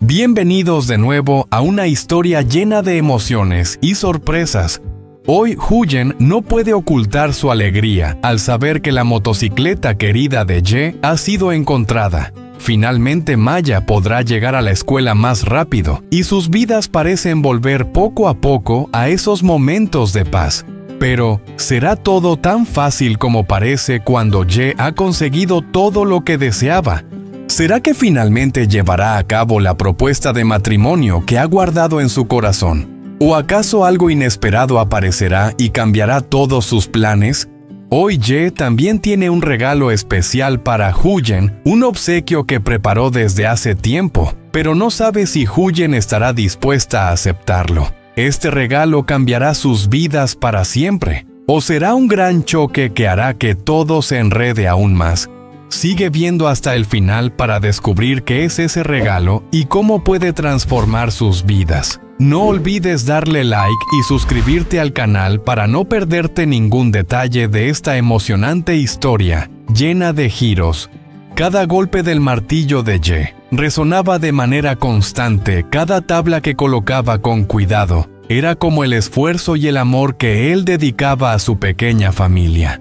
Bienvenidos de nuevo a una historia llena de emociones y sorpresas. Hoy Huyen no puede ocultar su alegría al saber que la motocicleta querida de Ye ha sido encontrada. Finalmente Maya podrá llegar a la escuela más rápido y sus vidas parecen volver poco a poco a esos momentos de paz. Pero, ¿será todo tan fácil como parece cuando Ye ha conseguido todo lo que deseaba? ¿Será que finalmente llevará a cabo la propuesta de matrimonio que ha guardado en su corazón? ¿O acaso algo inesperado aparecerá y cambiará todos sus planes? Hoy Ye también tiene un regalo especial para Huyen, un obsequio que preparó desde hace tiempo, pero no sabe si Huyen estará dispuesta a aceptarlo. ¿Este regalo cambiará sus vidas para siempre? ¿O será un gran choque que hará que todo se enrede aún más? Sigue viendo hasta el final para descubrir qué es ese regalo y cómo puede transformar sus vidas. No olvides darle like y suscribirte al canal para no perderte ningún detalle de esta emocionante historia, llena de giros. Cada golpe del martillo de Ye resonaba de manera constante, cada tabla que colocaba con cuidado. Era como el esfuerzo y el amor que él dedicaba a su pequeña familia.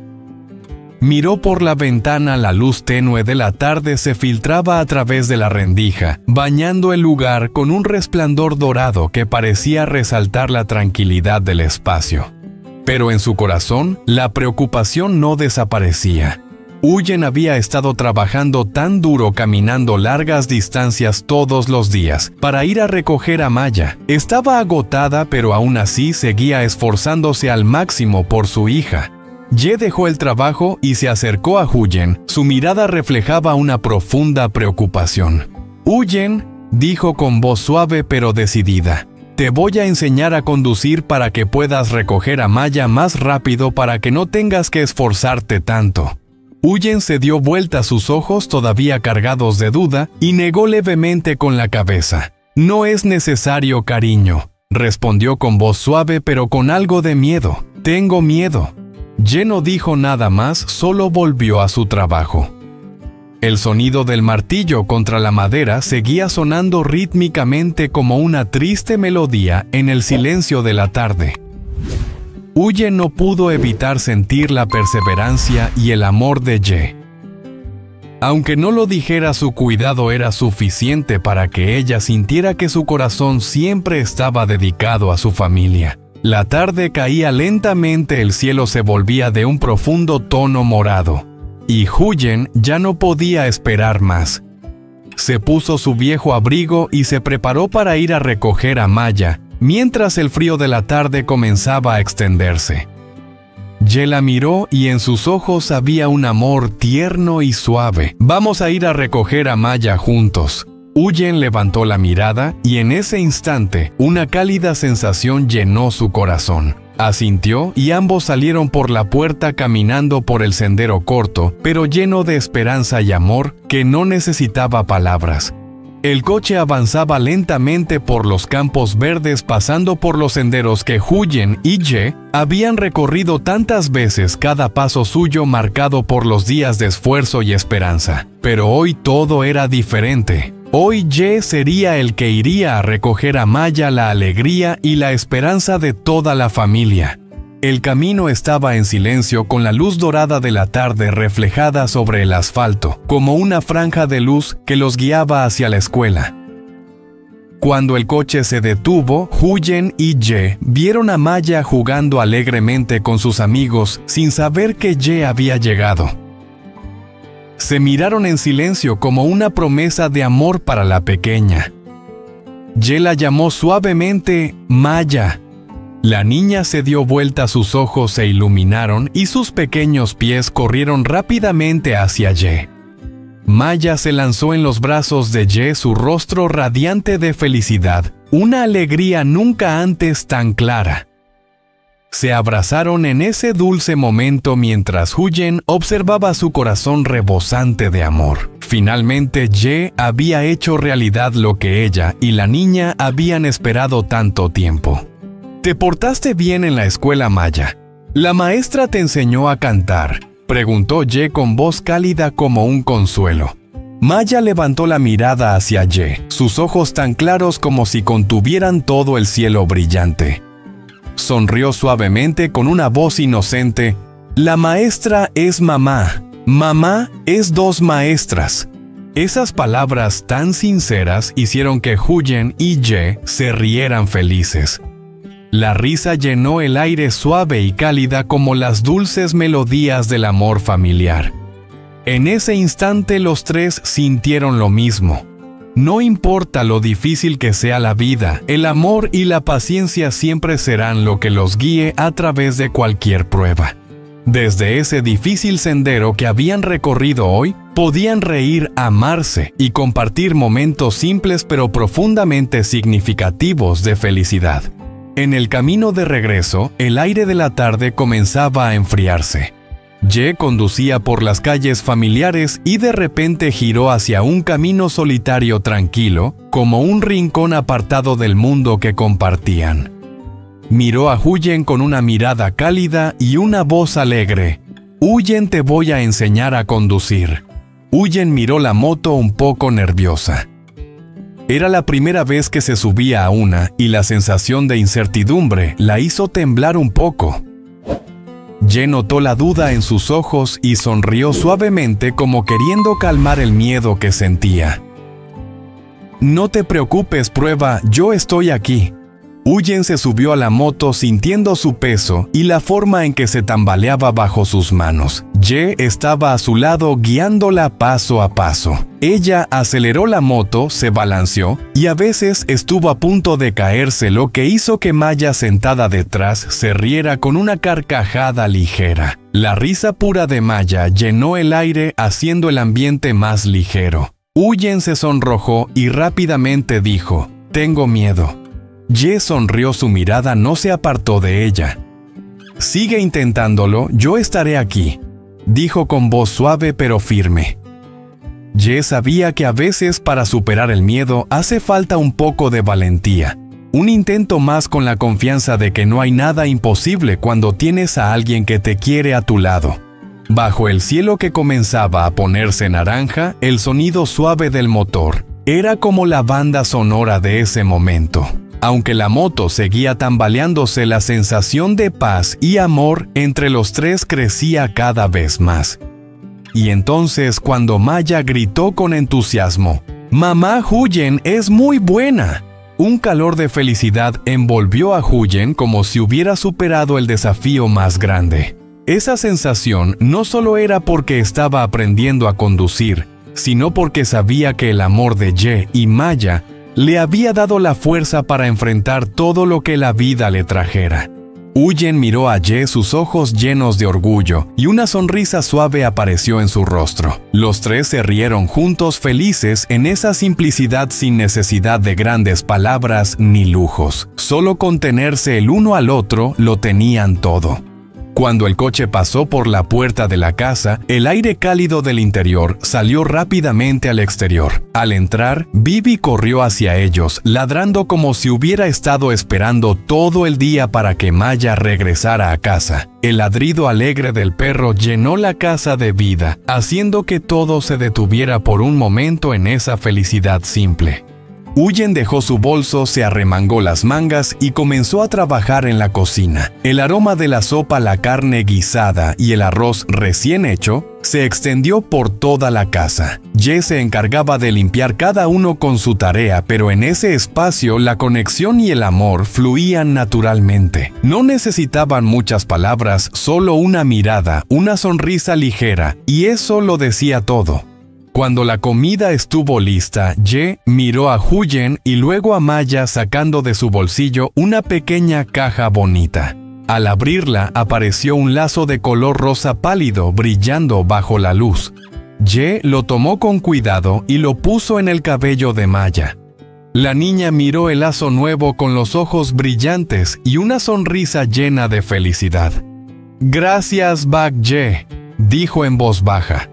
Miró por la ventana, la luz tenue de la tarde se filtraba a través de la rendija, bañando el lugar con un resplandor dorado que parecía resaltar la tranquilidad del espacio. Pero en su corazón, la preocupación no desaparecía. Huyen había estado trabajando tan duro caminando largas distancias todos los días para ir a recoger a Maya. Estaba agotada, pero aún así seguía esforzándose al máximo por su hija. Ye dejó el trabajo y se acercó a Huyen. Su mirada reflejaba una profunda preocupación. «Huyen», dijo con voz suave pero decidida, «te voy a enseñar a conducir para que puedas recoger a Maya más rápido para que no tengas que esforzarte tanto». Huyen se dio vuelta a sus ojos todavía cargados de duda y negó levemente con la cabeza. «No es necesario, cariño», respondió con voz suave pero con algo de miedo. «Tengo miedo». Ye no dijo nada más, solo volvió a su trabajo. El sonido del martillo contra la madera seguía sonando rítmicamente como una triste melodía en el silencio de la tarde. Huyen no pudo evitar sentir la perseverancia y el amor de Ye. Aunque no lo dijera, su cuidado era suficiente para que ella sintiera que su corazón siempre estaba dedicado a su familia. La tarde caía lentamente, el cielo se volvía de un profundo tono morado, y Huyen ya no podía esperar más. Se puso su viejo abrigo y se preparó para ir a recoger a Maya, mientras el frío de la tarde comenzaba a extenderse. Ye la miró y en sus ojos había un amor tierno y suave. «Vamos a ir a recoger a Maya juntos». Huyen levantó la mirada y en ese instante una cálida sensación llenó su corazón. Asintió y ambos salieron por la puerta caminando por el sendero corto, pero lleno de esperanza y amor que no necesitaba palabras. El coche avanzaba lentamente por los campos verdes pasando por los senderos que Huyen y Ye habían recorrido tantas veces, cada paso suyo marcado por los días de esfuerzo y esperanza. Pero hoy todo era diferente. Hoy Ye sería el que iría a recoger a Maya, la alegría y la esperanza de toda la familia. El camino estaba en silencio con la luz dorada de la tarde reflejada sobre el asfalto, como una franja de luz que los guiaba hacia la escuela. Cuando el coche se detuvo, Huyen y Ye vieron a Maya jugando alegremente con sus amigos sin saber que Ye había llegado. Se miraron en silencio como una promesa de amor para la pequeña. Ye la llamó suavemente Maya. La niña se dio vuelta, sus ojos se iluminaron y sus pequeños pies corrieron rápidamente hacia Ye. Maya se lanzó en los brazos de Ye, su rostro radiante de felicidad, una alegría nunca antes tan clara. Se abrazaron en ese dulce momento mientras Huyen observaba su corazón rebosante de amor. Finalmente Ye había hecho realidad lo que ella y la niña habían esperado tanto tiempo. «¿Te portaste bien en la escuela, Maya? ¿La maestra te enseñó a cantar?», preguntó Ye con voz cálida como un consuelo. Maya levantó la mirada hacia Ye, sus ojos tan claros como si contuvieran todo el cielo brillante. Sonrió suavemente con una voz inocente. La maestra es mamá. Mamá es dos maestras. Esas palabras tan sinceras hicieron que Huyen y Ye se rieran felices. La risa llenó el aire suave y cálida como las dulces melodías del amor familiar. En ese instante los tres sintieron lo mismo. No importa lo difícil que sea la vida, el amor y la paciencia siempre serán lo que los guíe a través de cualquier prueba. Desde ese difícil sendero que habían recorrido hoy, podían reír, amarse y compartir momentos simples pero profundamente significativos de felicidad. En el camino de regreso, el aire de la tarde comenzaba a enfriarse. Ye conducía por las calles familiares y de repente giró hacia un camino solitario tranquilo, como un rincón apartado del mundo que compartían. Miró a Huyen con una mirada cálida y una voz alegre. «Huyen, te voy a enseñar a conducir». Huyen miró la moto un poco nerviosa. Era la primera vez que se subía a una y la sensación de incertidumbre la hizo temblar un poco. Ye notó la duda en sus ojos y sonrió suavemente como queriendo calmar el miedo que sentía. «No te preocupes, prueba, yo estoy aquí». Huyen se subió a la moto sintiendo su peso y la forma en que se tambaleaba bajo sus manos. Ye estaba a su lado guiándola paso a paso. Ella aceleró la moto, se balanceó y a veces estuvo a punto de caerse, lo que hizo que Maya sentada detrás se riera con una carcajada ligera. La risa pura de Maya llenó el aire haciendo el ambiente más ligero. Huyen se sonrojó y rápidamente dijo: «Tengo miedo». Ye sonrió, su mirada no se apartó de ella. «Sigue intentándolo, yo estaré aquí», dijo con voz suave pero firme. Ye sabía que a veces para superar el miedo hace falta un poco de valentía. Un intento más con la confianza de que no hay nada imposible cuando tienes a alguien que te quiere a tu lado. Bajo el cielo que comenzaba a ponerse naranja, el sonido suave del motor era como la banda sonora de ese momento. Aunque la moto seguía tambaleándose, la sensación de paz y amor entre los tres crecía cada vez más. Y entonces, cuando Maya gritó con entusiasmo: «¡Mamá Huyen es muy buena!», un calor de felicidad envolvió a Huyen como si hubiera superado el desafío más grande. Esa sensación no solo era porque estaba aprendiendo a conducir, sino porque sabía que el amor de Ye y Maya le había dado la fuerza para enfrentar todo lo que la vida le trajera. Huyen miró a Ye, sus ojos llenos de orgullo, y una sonrisa suave apareció en su rostro. Los tres se rieron juntos, felices en esa simplicidad sin necesidad de grandes palabras ni lujos. Solo con tenerse el uno al otro lo tenían todo. Cuando el coche pasó por la puerta de la casa, el aire cálido del interior salió rápidamente al exterior. Al entrar, Bibi corrió hacia ellos, ladrando como si hubiera estado esperando todo el día para que Maya regresara a casa. El ladrido alegre del perro llenó la casa de vida, haciendo que todo se detuviera por un momento en esa felicidad simple. Huyen dejó su bolso, se arremangó las mangas y comenzó a trabajar en la cocina. El aroma de la sopa, la carne guisada y el arroz recién hecho se extendió por toda la casa. Ye se encargaba de limpiar cada uno con su tarea, pero en ese espacio la conexión y el amor fluían naturalmente. No necesitaban muchas palabras, solo una mirada, una sonrisa ligera, y eso lo decía todo. Cuando la comida estuvo lista, Ye miró a Huyen y luego a Maya sacando de su bolsillo una pequeña caja bonita. Al abrirla apareció un lazo de color rosa pálido brillando bajo la luz. Ye lo tomó con cuidado y lo puso en el cabello de Maya. La niña miró el lazo nuevo con los ojos brillantes y una sonrisa llena de felicidad. «Gracias, Bak Ye», dijo en voz baja.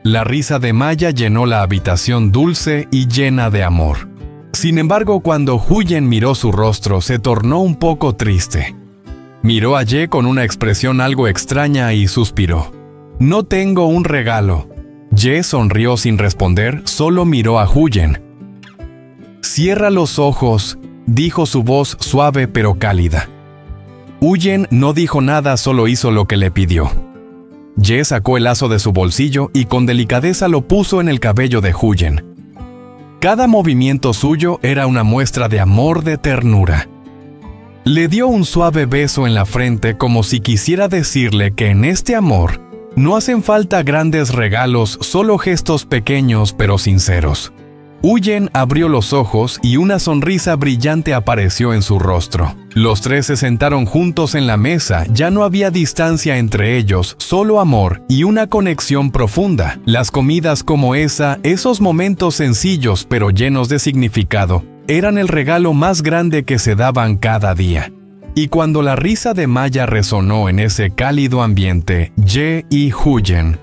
La risa de Maya llenó la habitación dulce y llena de amor. Sin embargo, cuando Huyen miró su rostro, se tornó un poco triste. Miró a Ye con una expresión algo extraña y suspiró. «No tengo un regalo». Ye sonrió sin responder, solo miró a Huyen. «Cierra los ojos», dijo su voz suave pero cálida. Huyen no dijo nada, solo hizo lo que le pidió. Ye sacó el lazo de su bolsillo y con delicadeza lo puso en el cabello de Huyen. Cada movimiento suyo era una muestra de amor, de ternura. Le dio un suave beso en la frente como si quisiera decirle que en este amor no hacen falta grandes regalos, solo gestos pequeños pero sinceros. Huyen abrió los ojos y una sonrisa brillante apareció en su rostro. Los tres se sentaron juntos en la mesa, ya no había distancia entre ellos, solo amor y una conexión profunda. Las comidas como esa, esos momentos sencillos pero llenos de significado, eran el regalo más grande que se daban cada día. Y cuando la risa de Maya resonó en ese cálido ambiente, Ye y Huyen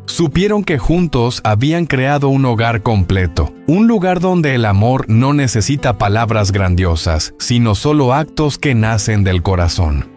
supieron que juntos habían creado un hogar completo, un lugar donde el amor no necesita palabras grandiosas, sino solo actos que nacen del corazón.